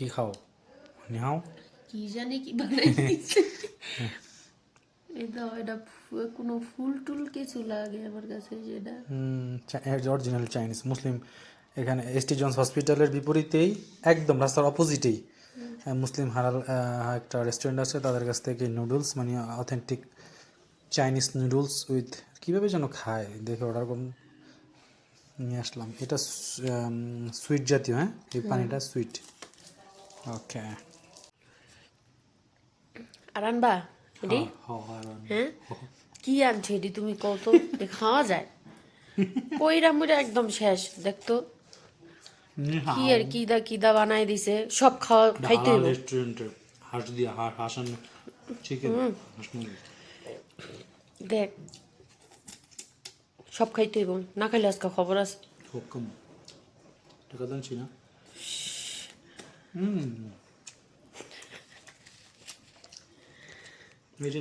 কি খাও নিহাও কি জানি কি বানাইছে এটা কোনো ফুল টুল কিছু লাগে আমার কাছে যেটা অরিজিনাল চাইনিজ মুসলিম এখানে এসটি জনস হসপিটালের বিপরীতেই একদম রাস্তার অপোজিটেই মুসলিম হালাল একটা রেস্টুরেন্ট আছে তাদের কাছ থেকে নুডলস মানে অথেন্টিক চাইনিজ নুডলস উইথ কীভাবে যেন খায় দেখে অর্ডার করুন নিয়ে আসলাম এটা সুইট জাতীয় হ্যাঁ এই পানিটা সুইট ওকে আর আনবা এডি হ্যাঁ কি আনছো এডি তুমি কত খাওয়া যায় কইরা মুইরা একদম শেষ দেখতো কি আর কিদা বানাই দিছে সব খাইতে হইব রেস্টুরেন্টে হাঁস দিয়ে হাঁস চিকেন হাঁস মুরগি দেখ সব খাইতে হইব না খাইলে আজকে খবর আছে হুকুম টাকা দানছি না এই যে